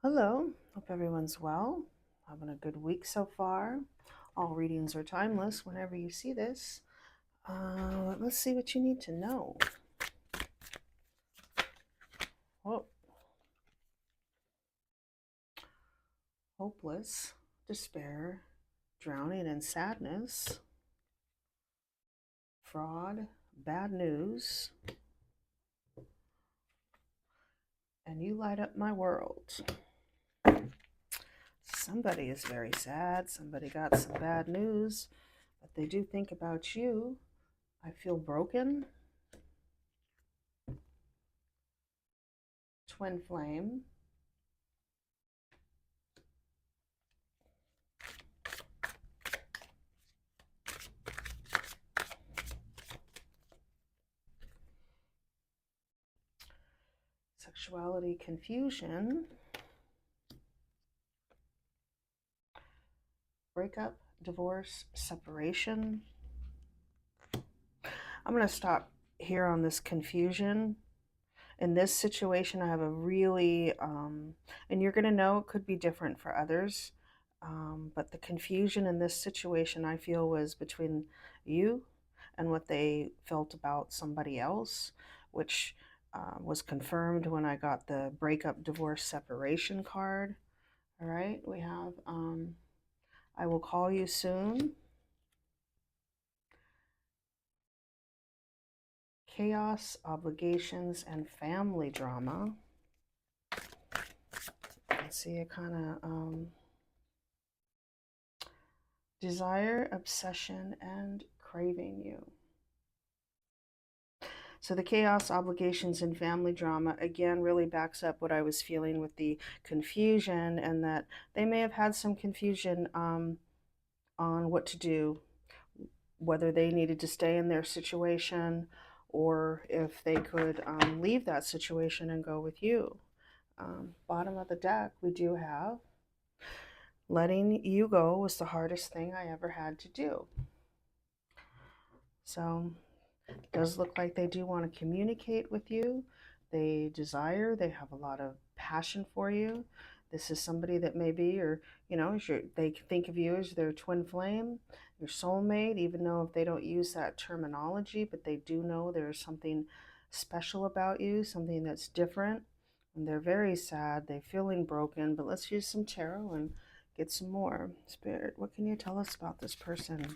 Hello, hope everyone's well. Having a good week so far. All readings are timeless whenever you see this. Let's see what you need to know. Oh, hopeless, despair, drowning in sadness, fraud, bad news, and you light up my world. Somebody is very sad. Somebody got some bad news, but they do think about you. I feel broken. Twin flame. Sexuality confusion. Breakup, divorce, separation. I'm going to stop here on this confusion. In this situation, I have a really, and you're going to know it could be different for others, but the confusion in this situation I feel was between you and what they felt about somebody else, which was confirmed when I got the breakup, divorce, separation card. All right, we have I will call you soon. Chaos, obligations, and family drama. Let's see, a kind of desire, obsession, and craving you. So the chaos, obligations, and family drama again really backs up what I was feeling with the confusion, and that they may have had some confusion on what to do, whether they needed to stay in their situation or if they could leave that situation and go with you. Bottom of the deck, we do have letting you go was the hardest thing I ever had to do. So it does look like they do want to communicate with you. They desire, they have a lot of passion for you. This is somebody that maybe, or they think of you as their twin flame, your soulmate, even though if they don't use that terminology, but they do know there's something special about you, something that's different. And they're very sad, they're feeling broken, but let's use some tarot and get some more. Spirit, what can you tell us about this person?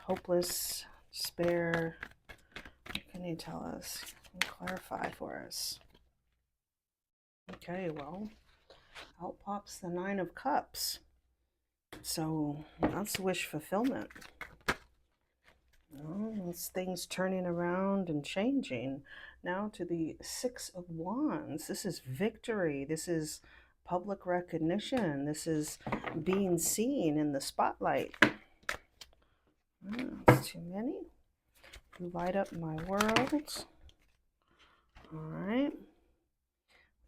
Hopeless, despair. What can you tell us? Clarify for us. Okay, well, out pops the Nine of Cups. So that's wish fulfillment. It's things turning around and changing. Now to the Six of Wands. This is victory. This is public recognition. This is being seen in the spotlight. That's too many. You light up my world. All right.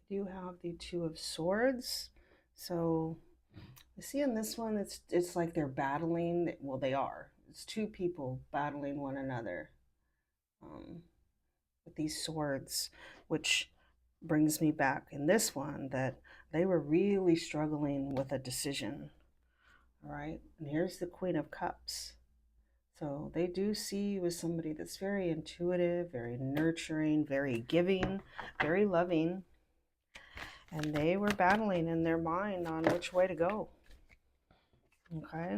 We do have the Two of Swords. So you see in this one, it's like they're battling. Well, they are. It's two people battling one another with these swords, which brings me back in this one that they were really struggling with a decision. All right. And here's the Queen of Cups. So they do see you as somebody that's very intuitive, very nurturing, very giving, very loving. And they were battling in their mind on which way to go. Okay.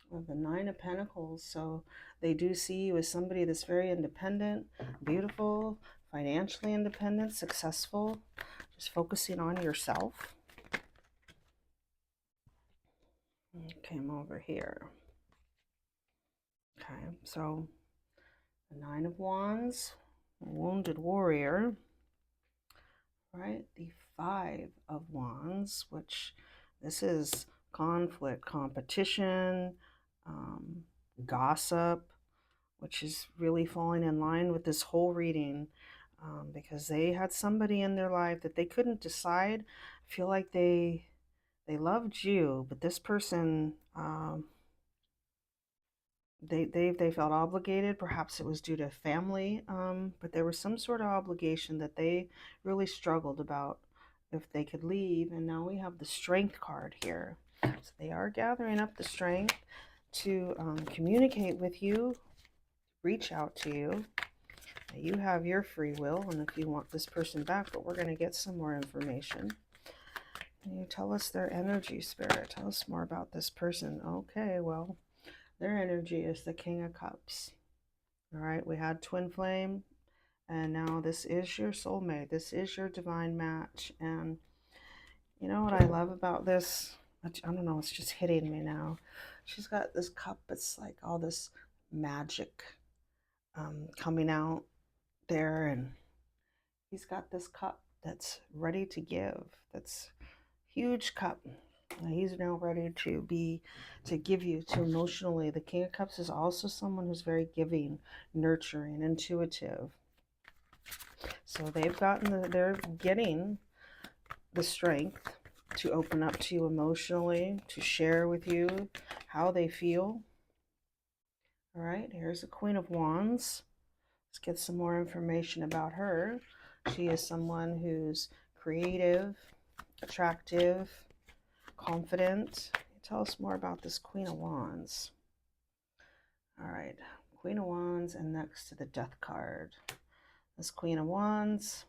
Well, the Nine of Pentacles. So they do see you as somebody that's very independent, beautiful, financially independent, successful, just focusing on yourself. Came over here. Okay, so the Nine of Wands, wounded warrior, right? The Five of Wands, which this is conflict, competition, gossip, which is really falling in line with this whole reading, because they had somebody in their life that they couldn't decide. I feel like they loved you, but this person, they felt obligated. Perhaps it was due to family, but there was some sort of obligation that they really struggled about if they could leave. And now we have the Strength card here. So they are gathering up the strength to communicate with you, reach out to you. You have your free will, and if you want this person back, but we're going to get some more information. Can you tell us their energy, Spirit? Tell us more about this person. Okay, well, their energy is the King of Cups. All right, we had Twin Flame, and now this is your soulmate. This is your divine match. And you know what I love about this? I don't know, it's just hitting me now. She's got this cup. It's like all this magic coming out there, and he's got this cup that's ready to give. That's huge cup. He's now ready to give you to emotionally. The King of Cups is also someone who's very giving, nurturing, intuitive. So they're getting the strength to open up to you emotionally, to share with you how they feel. All right, here's the Queen of Wands. Let's get some more information about her. She is someone who's creative, attractive, confident. Tell us more about this Queen of Wands. All right, Queen of Wands, and next to the Death card. This Queen of Wands.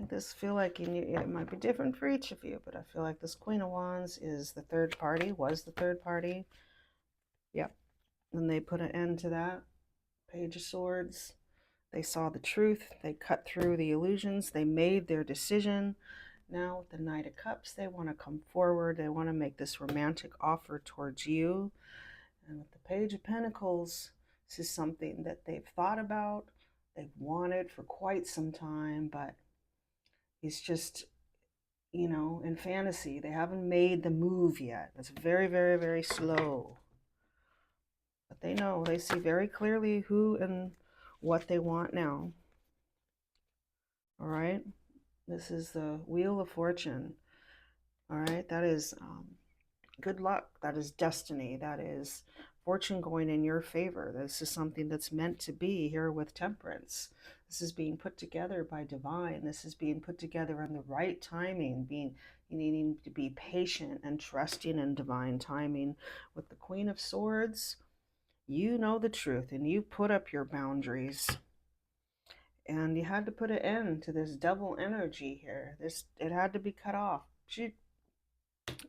I feel like it might be different for each of you, but I feel like this Queen of Wands is the third party, was the third party. Yep. And they put an end to that. Page of Swords. They saw the truth. They cut through the illusions. They made their decision. Now with the Knight of Cups, they want to come forward. They want to make this romantic offer towards you. And with the Page of Pentacles, this is something that they've thought about, they've wanted for quite some time, but it's just, in fantasy. They haven't made the move yet. It's very, very, very slow. But they know, they see very clearly who and what they want now. All right. This is the Wheel of Fortune. All right. That is good luck. That is destiny. That is fortune going in your favor. This is something that's meant to be here with Temperance. This is being put together by divine. This is being put together in the right timing, you needing to be patient and trusting in divine timing. With the Queen of Swords, you know the truth and you put up your boundaries. And you had to put an end to this double energy here. It had to be cut off.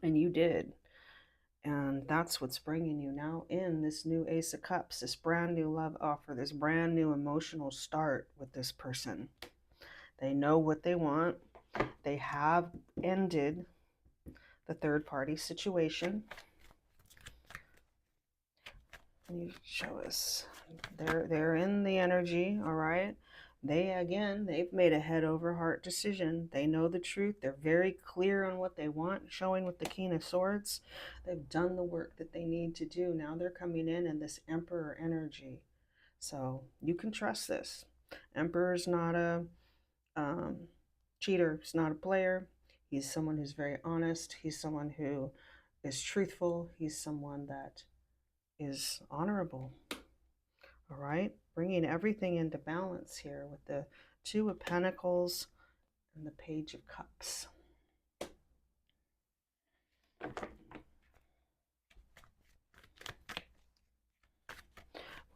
And you did. And that's what's bringing you now in this new Ace of Cups, this brand new love offer, this brand new emotional start with this person. They know what they want. They have ended the third party situation. Can you show us? They're in the energy, all right? They've made a head over heart decision. They know the truth. They're very clear on what they want, showing with the King of Swords. They've done the work that they need to do. Now they're coming in this Emperor energy. So you can trust this. Emperor's not a cheater. He's not a player. He's someone who's very honest. He's someone who is truthful. He's someone that is honorable. All right, bringing everything into balance here with the Two of Pentacles and the Page of Cups.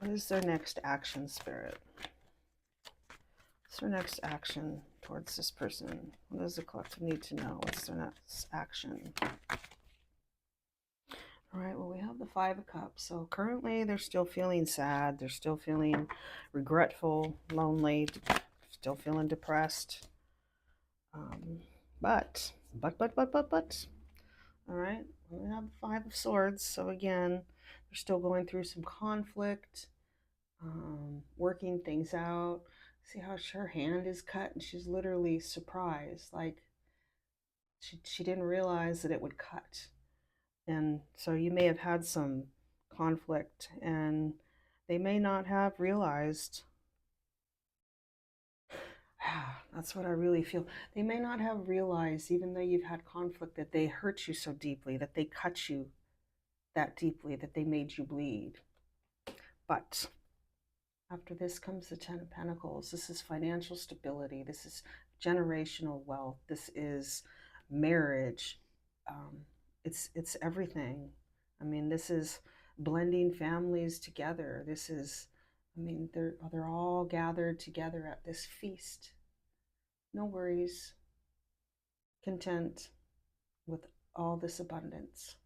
What is their next action, Spirit? What's their next action towards this person? What does the collective need to know? What's their next action? All right, well, we have the Five of Cups. So currently they're still feeling sad. They're still feeling regretful, lonely, still feeling depressed. But. All right, we have the Five of Swords. So again, they're still going through some conflict, working things out. See how her hand is cut and she's literally surprised. Like she didn't realize that it would cut. And so you may have had some conflict and they may not have realized. That's what I really feel. They may not have realized, even though you've had conflict, that they hurt you so deeply, that they cut you that deeply, that they made you bleed. But After this comes the Ten of Pentacles. This is financial stability. This is generational wealth. This is marriage. Um, it's everything. I mean, this is blending families together. This is, I mean, they're all gathered together at this feast. No worries, content with all this abundance.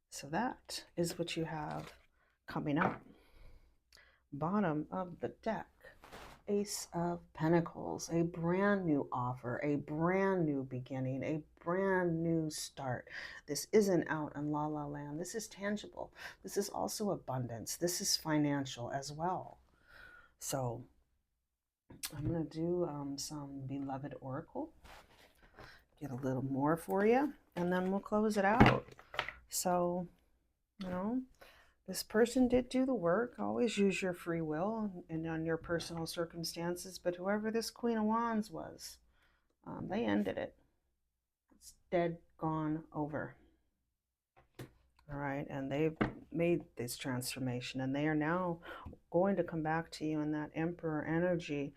So that is what you have coming up. Bottom of the deck, Ace of Pentacles, a brand new offer, a brand new beginning, a brand new start. This isn't out in la la land. This is tangible. This is also abundance. This is financial as well. So I'm going to do some Beloved Oracle, get a little more for you, and then we'll close it out. So, you know, this person did do the work. Always use your free will and on your personal circumstances. But whoever this Queen of Wands was, they ended it. It's dead, gone, over. All right. And they've made this transformation. And they are now going to come back to you in that Emperor energy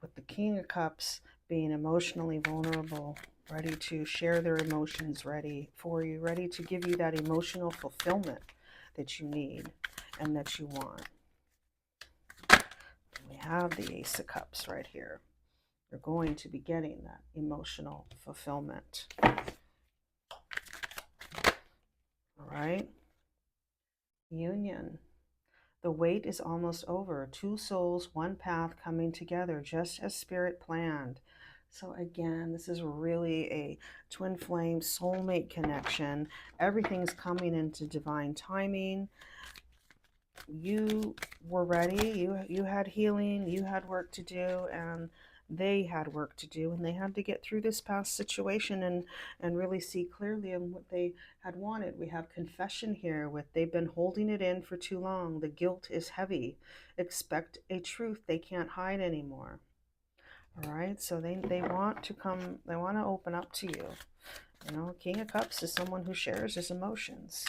with the King of Cups being emotionally vulnerable, ready to share their emotions, ready for you, ready to give you that emotional fulfillment that you need and that you want. We have the Ace of Cups right here. You're going to be getting that emotional fulfillment. All right. Union. The wait is almost over. Two souls, one path coming together, just as Spirit planned. So again, this is really a twin flame soulmate connection. Everything's coming into divine timing. You were ready. You had healing. You had work to do, and they had work to do, and they had to get through this past situation and really see clearly on what they had wanted. We have confession here with they've been holding it in for too long. The guilt is heavy. Expect a truth they can't hide anymore. All right, so they want to come, they want to open up to you. You know, King of Cups is someone who shares his emotions.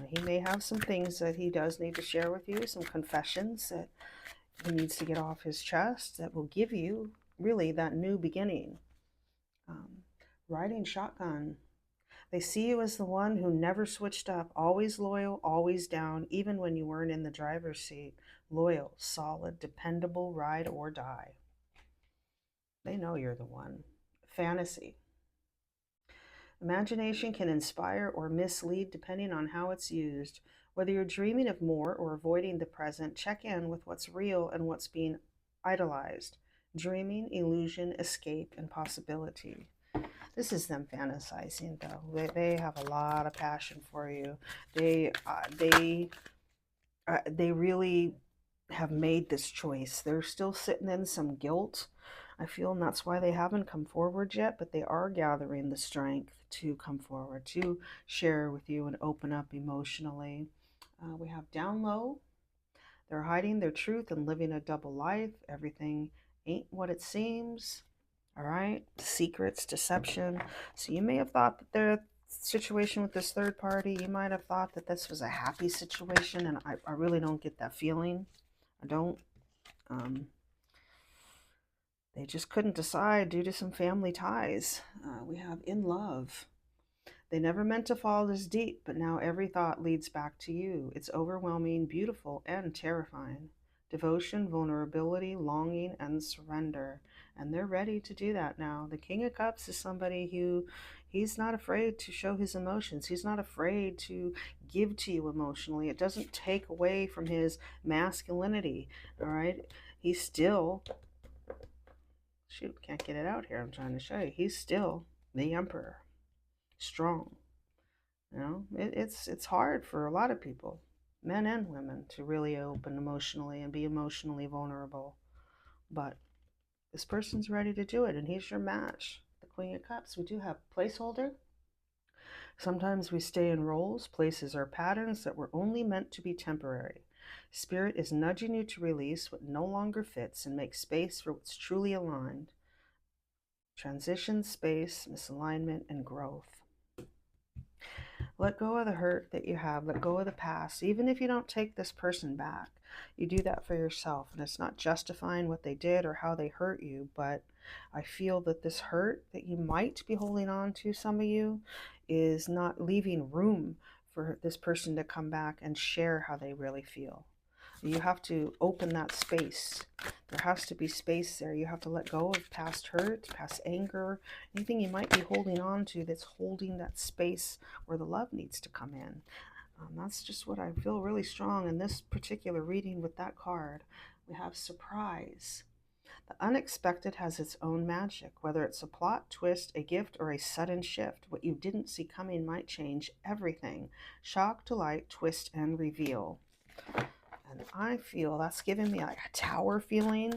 He may have some things that he does need to share with you, some confessions that he needs to get off his chest that will give you really that new beginning. Riding shotgun. They see you as the one who never switched up, always loyal, always down, even when you weren't in the driver's seat. Loyal, solid, dependable, ride or die. They know you're the one. Fantasy. Imagination can inspire or mislead depending on how it's used. Whether you're dreaming of more or avoiding the present, check in with what's real and what's being idolized. Dreaming, illusion, escape, and possibility. This is them fantasizing, though. They have a lot of passion for you. They really have made this choice. They're still sitting in some guilt, I feel, and that's why they haven't come forward yet, but they are gathering the strength to come forward, to share with you and open up emotionally. We have down low. They're hiding their truth and living a double life. Everything ain't what it seems. All right. Secrets, deception. So you may have thought that their situation with this third party, you might have thought that this was a happy situation, and I really don't get that feeling. I don't. They just couldn't decide due to some family ties. We have in love. They never meant to fall this deep, but now every thought leads back to you. It's overwhelming, beautiful, and terrifying. Devotion, vulnerability, longing, and surrender. And they're ready to do that now. The King of Cups is somebody who he's not afraid to show his emotions. He's not afraid to give to you emotionally. It doesn't take away from his masculinity. All right. He's still, shoot, can't get it out here. I'm trying to show you. He's still the emperor. Strong. You know, it's hard for a lot of people, men and women, to really open emotionally and be emotionally vulnerable. But this person's ready to do it, and he's your match. The Queen of Cups. We do have placeholder. Sometimes we stay in roles, places, or patterns that were only meant to be temporary. Spirit is nudging you to release what no longer fits and make space for what's truly aligned. Transition, space, misalignment, and growth. Let go of the hurt that you have. Let go of the past. Even if you don't take this person back, You do that for yourself, and it's not justifying what they did or how they hurt you, but I feel that this hurt that you might be holding on to, some of you, is not leaving room for this person to come back and share how they really feel. You have to open that space. There has to be space there. You have to let go of past hurt, past anger, anything you might be holding on to that's holding that space where the love needs to come in. That's just what I feel really strong in this particular reading with that card. We have surprise. The unexpected has its own magic, whether it's a plot twist, a gift, or a sudden shift. What you didn't see coming might change everything. Shock, delight, twist, and reveal. And I feel that's giving me like a tower feeling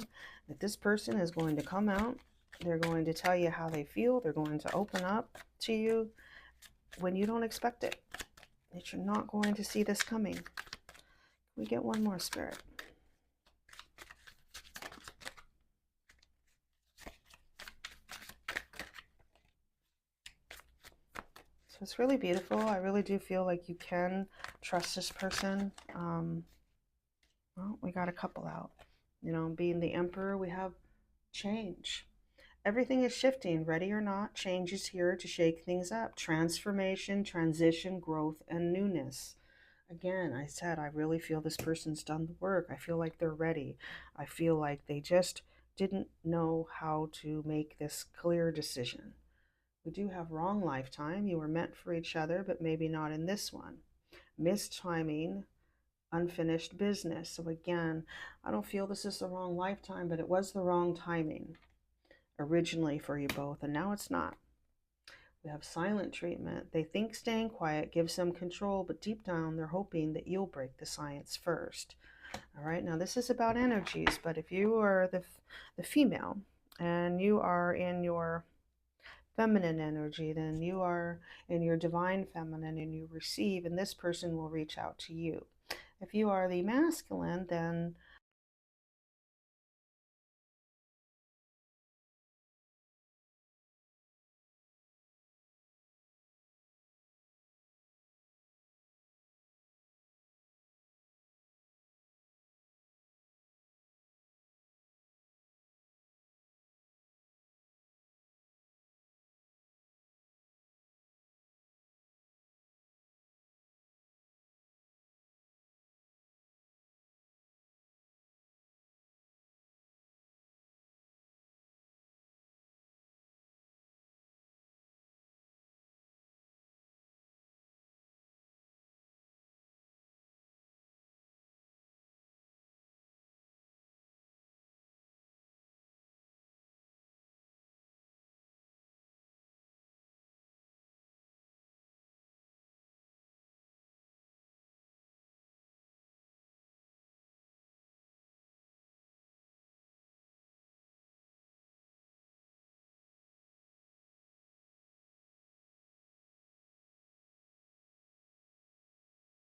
that this person is going to come out. They're going to tell you how they feel. They're going to open up to you when you don't expect it. That you're not going to see this coming. We get one more, Spirit. So it's really beautiful. I really do feel like you can trust this person. Well, we got a couple out. You know, being the Emperor, we have change. Everything is shifting, ready or not. Change is here to shake things up. Transformation, transition, growth, and newness. Again, I said, I really feel this person's done the work. I feel like they're ready. I feel like they just didn't know how to make this clear decision. We do have wrong lifetime. You were meant for each other, but maybe not in this one. Missed timing, unfinished business. So again, I don't feel this is the wrong lifetime, but it was the wrong timing originally for you both, and now it's not. We have silent treatment. They think staying quiet gives them control, but deep down they're hoping that you'll break the science first. All right, now this is about energies, but if you are the female and you are in your feminine energy, then you are in your divine feminine and you receive, and this person will reach out to you. If you are the masculine, then